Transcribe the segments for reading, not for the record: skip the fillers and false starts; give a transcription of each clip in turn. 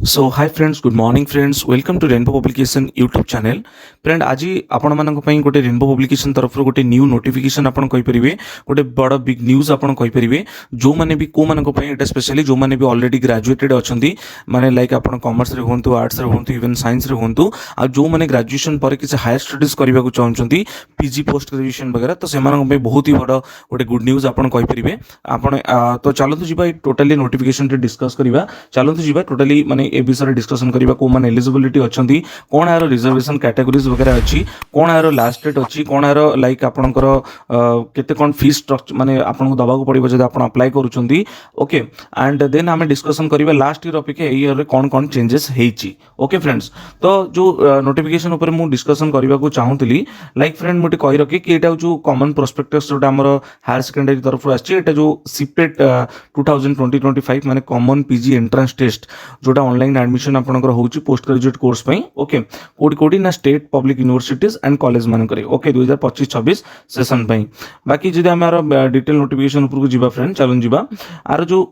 So hi friends, good morning friends, welcome to Rainbow Publication YouTube channel. Friend आज आपण मानक पई गोटे रेनबो पब्लिकेशन तरफ गोटे न्यू नोटिफिकेशन आपण कहि परिबे, गोटे बड़ बिग न्यूज आपण कहि परिबे। जो माने भी को मानक पई एटा स्पेशली जो माने भी ऑलरेडी ग्रेजुएटेड अछंती, माने लाइक आपण कॉमर्स रे होंतु, आर्ट्स रे होंतु, इवन साइंस रे होंतु, आ जो माने ग्रेजुएशन पर किसी हायर स्टडीज करबा को चाहउछंती, पीजी पोस्ट ग्रेजुएशन वगैरह, तो से मानक पई बहुत ही बड़ गोटे गुड न्यूज आपण कहि परिबे। आपण तो चलतु जिबा टोटली नोटिफिकेशन रे डिस्कस करिबा। चलतु जिबा टोटली माने ए विषय डिस्कशन करिबा, को माने एलिजिबिलिटी अछंती, कोन यार रिजर्वेशन कैटेगरीज वगैरह अछि, कोन यार लास्ट डेट अछि, कोन यार लाइक आपनकर केते कोन फीस स्ट्रक्चर माने आपनको दबा को पड़िबो जदि आपन अप्लाई करूछंती। ओके, एंड देन हमें डिस्कशन करिबा लास्ट ईयर अपेक्षा ए ईयर रे कोन कोन चेंजेस हेछि। ओके फ्रेंड्स, तो जो नोटिफिकेशन ऊपर मु डिस्कशन करिबा को चाहूतली, लाइक फ्रेंड मोटे कहि रखी कि एटा जो कॉमन प्रोस्पेक्टस जोटा हमर हायर सेकेंडरी तरफ आछि, एटा जो सीपेट 2020-25 माने कॉमन पीजी एंट्रेंस टेस्ट जोटा ऑनलाइन एडमिशन आपनकर होउची पोस्ट ग्रेजुएट कोर्स पई। ओके, कोडी कोडी ना state public universities and college मान करे। ओके, 2025-26 सेशन पई। बाकी जदि हमार डिटेल नोटिफिकेशन ऊपर को जिबा फ्रेंड, चलन जिबा। आर जो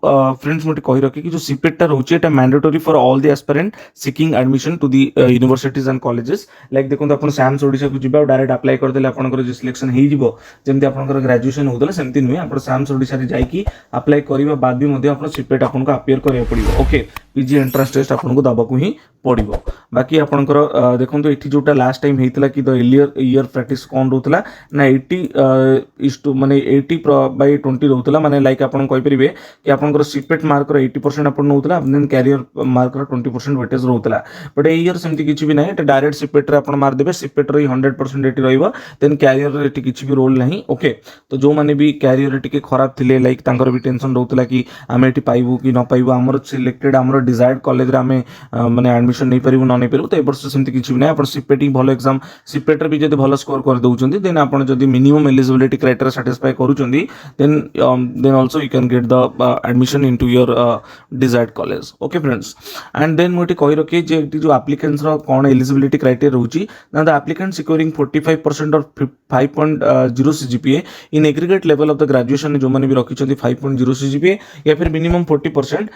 फ्रेंड्स मोटे कहि रखी कि जो सीपेट टा रहउची, एटा mandatory for all the aspirant seeking admission to the universities and colleges. Like देखो अपन सैम्स ओडिशा को जिबा, डायरेक्ट अप्लाई कर देले आपनकर जो सिलेक्शन हेइ जिवो, जेमति आपनकर ग्रेजुएशन होतले सेमति नुय। आपण सैम्स ओडिशा रे जाई कि अप्लाई करिबा बाद भी मध्ये आपण सीपेट आपनको अपियर करिया पड़िबो। ओके, पीजी एंट्रेंस टेस्ट आपनको दबाकू ही पड़िबो। बाकी आपनकर देखंतु एठी जोटा लास्ट टाइम हेइतला कि द ईयर प्रैक्टिस कोन रहउतला ना 80 माने 80/20 रहउतला। माने लाइक आपण कहि परिबे कि आपनकर सीपेट मार्क रो 80% आपण नउतला, देन कैरियर मार्क रो 20% वेटेज रहउतला। बट ए ईयर सेमति किछि भी नै, एटा डायरेक्ट सीपेट रे आपण मार देबे, सीपेट रो 100% एठी रहइबो, देन कैरियर रे एठी किछि भी रोल नाही। ओके, तो जो माने भी कैरियर रे टिके खराब थिले, लाइक तांकर भी टेंशन रहउतला कि आमे एठी पाइबु कि न पाइबु, हमर सिलेक्टेड हमर डिजायर्ड कॉलेज रे आमे माने एडमिशन नै परिबु न नै परिबु। तो ए वर्ष सेमति किछि भी नै, आपण सीपेट ही भलो एग्जाम, सीपेट रे भी जदि भलो स्कोर कर दउचंदी, देन आपण जदि मिनिमम एलिजिबिलिटी क्राइटेरिया सैटिस्फाई करूचंदी, then also you can get the admission into your desired college. Okay friends, and then मोटे कहि रखी जे जो एप्लिकेंट्स रो कोन एलिजिबिलिटी क्राइटेरिया रहउची ना, द एप्लिकेंट सिक्योरिंग 45% और 5.0 CGPA in aggregate level of the graduation, जो माने भी रखिचंदी 5.0 सीजीपीए या फिर मिनिमम 40%,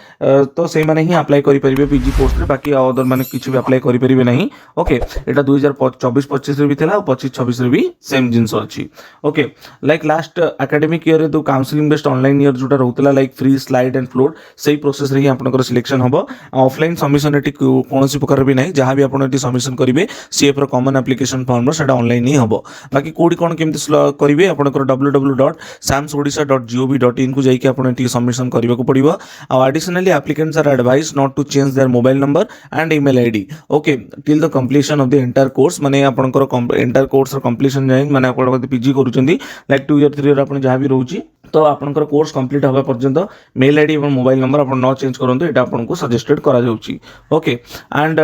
तो से माने ही अप्लाई करि परिबे पीजी पोस्ट रे। बाकी अदर माने किछि भी अप्लाई करि परिबे नहीं। ओके, एटा 2024-25 रे भी थिला, 25-26 रे भी सेम जिंस अछि। Okay, like last academic year रे तो काउंसलिंग बेस्ड ऑनलाइन ईयर जोटा रहउतला, like free slide and float, सेही प्रोसेस रे ही आपनकर सिलेक्शन हबो। ऑफलाइन सबमिशन एटी कोनोसी प्रकार भी नहीं, जहां भी आपण एटी सबमिशन करिवे सीएफ रो कॉमन एप्लिकेशन फॉर्म रो सेटा ऑनलाइन ही हबो। बाकी कोडी कोन केमति करिवे, आपनकर www.samsodisha.gov.in को जाई कि आपण एटी सबमिशन करबा को पड़िबो। आ additionally applicants are advised not to change their mobile number and email ID. Okay, till the completion of the entire course, माने आपनकर एंटायर कोर्स रो कंप्लीशन जाय, माने आपण पीजी करूचंदी, लाइक 2 ईयर 3 ईयर आपण जहां भी रहउची, तो आपनकर कोर्स कंप्लीट होबा पर्यंत मेल आईडी और मोबाइल नंबर आपण न चेंज करंतु, एटा आपनको सजेस्टेड करा जाउची। ओके, एंड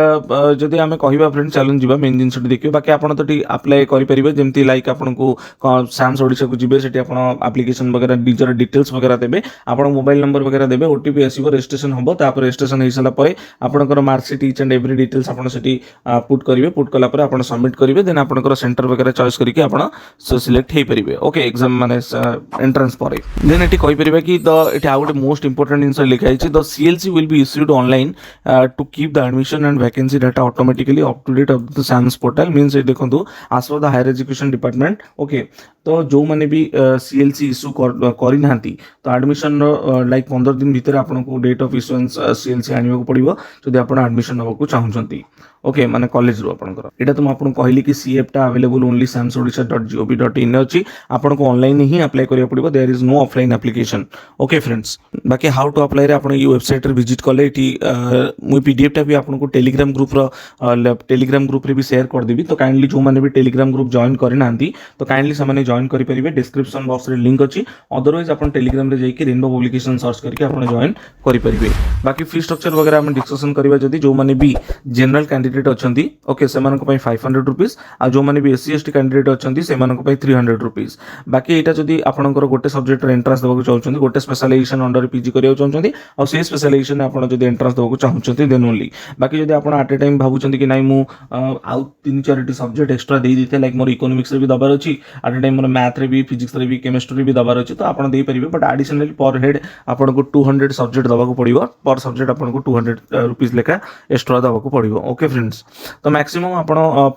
जदि हमें कहिबा फ्रेंड, चैलेंज जिबा मेन जिंस देखियो। बाकी आपण तो टी अप्लाई करि परिबे, जेमति लाइक आपनको सैम्स ओडिशा को जिबे, सेठी आपण एप्लिकेशन वगैरह डिजर डिटेल्स वगैरह देबे, आपण मोबाइल नंबर वगैरह देबे, ओटीपी आसीबो, रजिस्ट्रेशन हबो, तापर रजिस्ट्रेशन हेइ सला परे आपनकर marksheet each and every details आपण सेठी पुट करिवे। पुट कला परे आपण सबमिट करिवे, देन आपनकर सेंटर वगैरह चॉइस करके आपण सिलेक्ट हेइ परिबे। ओके, एग्जाम माने एंट्रेंस परे देन एटी कहि परिबे कि द एटी आउट मोस्ट इंपोर्टेंट इनसाइड लिखा है, the CLC will be issued online to keep the admission and vacancy data automatically up to date of the SAMS portal. Means देखंतु as per the higher education department. Okay, तो जो माने भी CLC issue करि नांती, तो admission like 15 दिन भीतर आपनको date of issuance CLC आनिबा को पड़िबो जदि आपण एडमिशन होबा चाहूचंती। ओके, माने कॉलेज रो आपनकर एटा तो आपन कहली कि सीएफ टा अवेलेबल ओनली samsodisha.gov.in अछि, आपनको ऑनलाइन ही अप्लाई करिया पड़िबो, there is no offline application. Okay friends, बाकी हाउ टू अप्लाई रे आपण ई वेबसाइट रे विजिट करले, एटी मु पीडीएफ टा भी आपनको टेलीग्राम ग्रुप रे भी शेयर कर देबी। तो काइंडली जो माने भी टेलीग्राम ग्रुप जॉइन करि नांती, तो काइंडली से माने जॉइन करेंगे डिस्क्रिप्शन बॉक्स रे लिंक अच्छी अदरवाइज आप टेलीग्राम रे जाइए रेनबो पब्लिकेशन सर्च करके आप जॉइन करेंगे बाकी फी स्ट्रक्चर वगैरह आम डिस्कसन करवा जदि जो मैंने भी जनरल कैंडिडेट अच्छा ओके से 500 रुपीज आ जो मैंने भी एससी एसटी कैंडिडेट अच्छा से 300 रुपीज बाकी यहाँ जब आपंकर गोटे सब्जेक्ट एंट्रांस देवाक चाहते गोटे स्पेशलाइजेशन अंडर पीजी करा चाहते और से स्पेशलाइजेशन आप एंट्रांस देवाक चाहते देन ओनली बाकी जब आप एट ए टाइम भावुं कि नाई आउ 3-4 सब्जेक्ट एक्सट्रा दे दी लाइक मोर इकोनॉमिक्स रे भी दबार अच्छी at a time more math रे भी फिजिक्स रे भी केमिस्ट्री भी दबार अच्छी तो आप दे पारे बट एडिशनली पर हेड आपको 200 सब्जेक्ट दबाक पड़ो पर सब्जेक्ट आपको 200 रुपीज लेखा एक्सट्रा दबाक पड़ो ओके फ्रेंड्स तो मैक्सिमम आप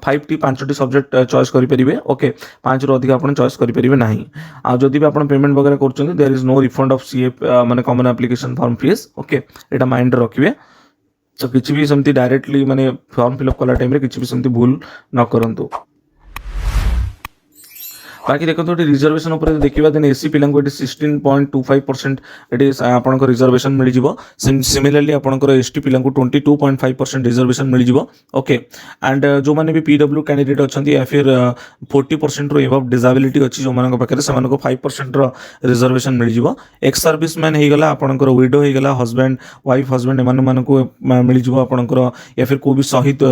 5टी सब्जेक्ट चॉइस करेंगे ओके 5 रु अधिक आप चॉइस करेंगे ना आदि भी आप पेमेंट वगैरह कर there is no refund of CF माने common application form fees okay यहाँ माइंड रखिए तो किसी भी सेमती डायरेक्टली माने फॉर्म फिलअप कला टाइम किसी भी सेमती भूल न करंतु बाकी देखो रिजर्वेशन उपर देखा देन एससी पिला 16.25% ये आपको रिजर्वेशन मिल जाए सिमिलरली आपंकर एसटी पिला 22.5% रिजर्वेशन मिल जाए ओके एंड जो मैंने भी पीडब्ल्यू कैंडिडेट अच्छा या फिर 40% रो एबव डिसेबिलिटी अच्छी जो मान पाखे से 5% रिजर्वेशन मिल जाए एक्स सर्विस मैन होगा आपंकर विडो होगा हजबैंड वाइफ हजबैंड एम मिल जाए आपंकर या फिर कोई भी शहीद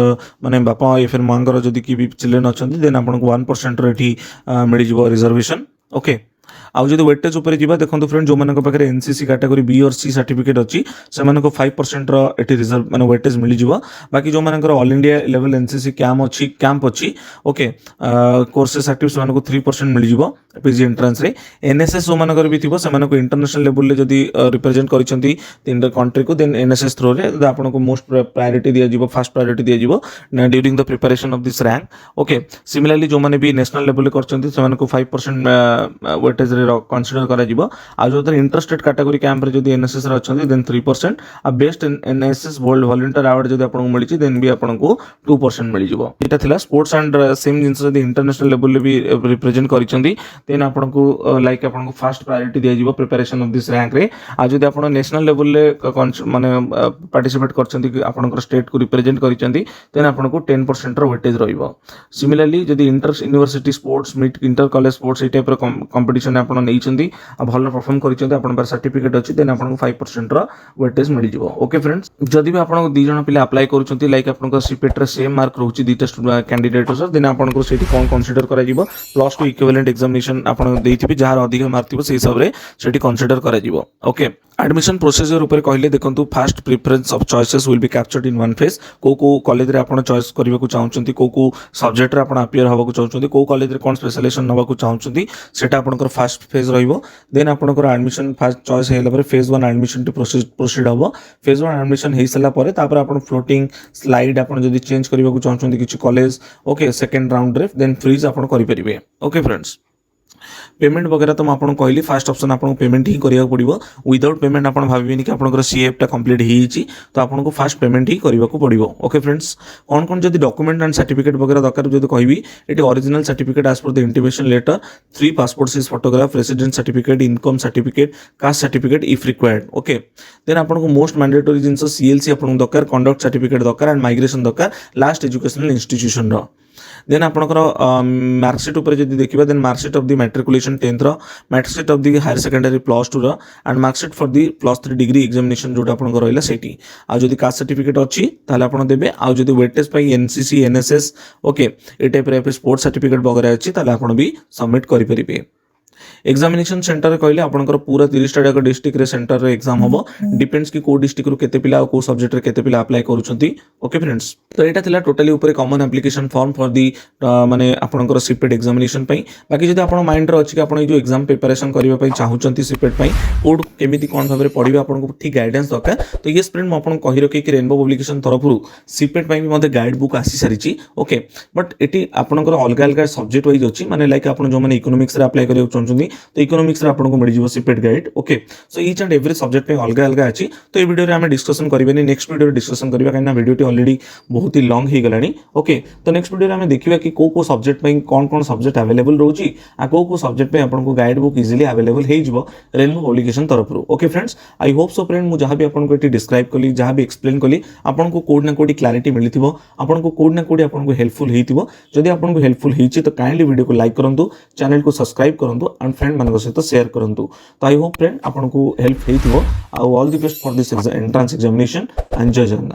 माने बापा या फिर माँ जदि कि भी चिल्ड्रेन अच्छा देन आपको 1% मिल रिजर्वेशन ओके आउ जब वेटेज उपर जा देखो फ्रेंड जो मानक एनसीसी कैटेगरी बी और सी सर्टिफिकेट अच्छी से 5% ये रिजर्व माने वेटेज मिल जाए बाकी जो मानक all India level NCC camp अच्छी ओके कोर्सेस एक्टिविटीज मानक 3% मिल जाए पीजी एंट्रांस रे एनएसएस जो मानक भी थी से इंटरनेशनल लेवल रे जदी रिप्रेजेंट करछंती कंट्री को देन एनएसएस थ्रो रे आपको मोस्ट प्रायोरिटी दिया जीवो फर्स्ट प्रायोरिटी दिया जीवो during the preparation of this rank okay similarly जो माने भी नेशनल लेवल करछंती से 5% वेटेज रे कंसीडर करा जीवो आ जो इंटरेस्टेड कैटेगरी कैंप रे जदी एनएसएस रे अछंती देन 3% आ best NSS world volunteer award जदी आपको मिलिछि देन भी आपको 2% मिल जीवो एटा थिला स्पोर्ट्स एंड सेम जिंस जदी इंटरनेशनल लेवल रे भी रिप्रेजेंट करछंती देन आपको लाइक आपको फर्स्ट प्रायोरिटी दिया जीवो प्रिपरेशन ऑफ दिस रैंक रे आ जदी आपन नेशनल लेवल रे माने पार्टिसिपेट करछंती कि आपनकर स्टेट को रिप्रेजेंट करछंती देन आपको 10% रो वेटेज रहइबो सिमिलरली जदी inter university sports meet inter college sports ए टाइप रो कंपटीशन आपन नैछंती आ भलो परफॉर्म करछंती आपन पर सर्टिफिकेट अछि देन आपको 5% रो वेटेज मिल जीवो ओके फ्रेंड्स जदी भी आपन दि जण पिला अप्लाई करछंती लाइक आपन सीपेट रे सेम मार्क रहउची दिटा कैंडिडेट सर देन आपन सेठी कोन कंसीडर करा जीवो +2 इक्विवेलेंट एग्जामिनेशन आपन देथिबे जहार अधिक मार्क थिबो से हिसाब रे सेठी कंसीडर करा जीवो ओके एडमिशन प्रोसीजर ऊपर कहले देखंतु first preference of choices will be captured in one phase को कॉलेज रे आपण चॉइस करबा को चाहउछंती को सब्जेक्ट रे आपण अपियर हबा को चाहउछंती को कॉलेज रे कोन स्पेशलाइजेशन नबा को चाहउछंती सेटा आपनकर फर्स्ट फेज रहइबो देन आपनकर एडमिशन फर्स्ट चॉइस हेला पर फेज 1 एडमिशन टू प्रोसीड हबो फेज 1 एडमिशन हेइ सला पर तापर आपण फ्लोटिंग स्लाइड आपण जदी चेंज करबा को चाहउछंती किछि कॉलेज ओके सेकंड राउंड रे देन फ्रीज आपण करि परिबे ओके फ्रेंड्स पेमेंट वगैरह तो आपको कहली फास्ट ऑप्शन आपको पेमेंट ही करिया पड़िबो विदाउट पेमेंट आपन भाबिबेनी कि आपनकर सीएफ टा कंप्लीट हिची तो आपको फास्ट पेमेंट ही करिया को पड़िबो ओके फ्रेंड्स कौन जदी डॉक्यूमेंट एंड सर्टिफिकेट वगैरह दरकार जदी कहबी एटी original certificate as per the intimation letter 3 passport size photograph resident certificate income certificate caste certificate if required okay then आपको मोस्ट मैंडेटरी जिंस सीएलसी आपन दरकार कंडक्ट सर्टिफिकेट दरकार एंड माइग्रेशन दरकार लास्ट एजुकेशनल इंस्टीट्यूशन रो देन आपनकर mark sheet ऊपर जदी देखिबा then mark sheet of the matriculation 10th रो mark sheet of the higher secondary +2 रो and mark sheet for the +3 degree examination जोटा आपनकर रहइला सेठी आ जदी कास्ट सर्टिफिकेट अछि ताले आपन देबे आ जदी वेटेज पई एनसीसी एनएसएस ओके ए टाइप रे स्पोर्ट्स सर्टिफिकेट वगैरह अछि ताले आपन भी सबमिट करि परिबे एग्जामिनेशन सेंटर कहले आपनकर पूरा 30 टा डिस्ट्रिक्ट रे सेंटर रे एग्जाम होबो डिपेंड्स कि को डिस्ट्रिक्ट रो केते पिला को सब्जेक्ट रे केते पिला अप्लाई करूछंती ओके फ्रेंड्स तो एटा थिला टोटली ऊपर common application form for the माने आपनकर सीपेट एग्जामिनेशन पई बाकी जदी आपन माइंड रो अछि कि आपन जो एग्जाम प्रिपरेशन करिवा पई चाहूछंती सीपेट पई कोड केमिति कोन भाबरे पढिबा आपन ठीक गाइडेंस दरकार तो ये फ्रेंड म आपन कहि रखि कि रेनबो पब्लिकेशन तरफरु सीपेट पई भी मते गाइड बुक आसी सारिची ओके बट एटी आपनकर अलग अलग सब्जेक्ट वाइज अछि माने लाइक आपन जो माने इकोनॉमिक्स रे अप्लाई करियो चाहते तो इकोनॉमिक्स रे आपको मिल जाव CIPET guide okay so each and every subject में अलग अलग अच्छी तो ये वीडियो आम डिस्कसन करेंगे नेक्स्ट वीडियो डिस्कसन करवा कहीं वीडियो ऑलरेडी बहुत ही लॉन्ग हो गलानी ओके तो नेक्स्ट वीडियो आम देखा कि कौ सब्जेक्ट में कौन कौन सब्जेक्ट अवेलेबल रोचे आ कौ सब्जेक्ट में आपको गाइड बुक इजिली अवेलेबल हो रेनबो पब्लिकेशन तरफ okay friends I hope so friend मुझे जहाँ भी आपको ये डिस्क्राइब कली जहाँ भी एक्सप्लेन कली आपको कोड ना कोडी क्लारिटी मिली आपको कोड ना कोडी आपको हेल्पफुल होती जदि आपको हेल्पफुल होती तो काइंडली वीडियो को लाइक करूँ चैनल को सब्सक्राइब करूँ एंड फ्रेंड मान सहित शेयर करूँ तो आई होप फ्रेंड आपको हेल्प हो all the best for this entrance examination and जय जगन्नाथ।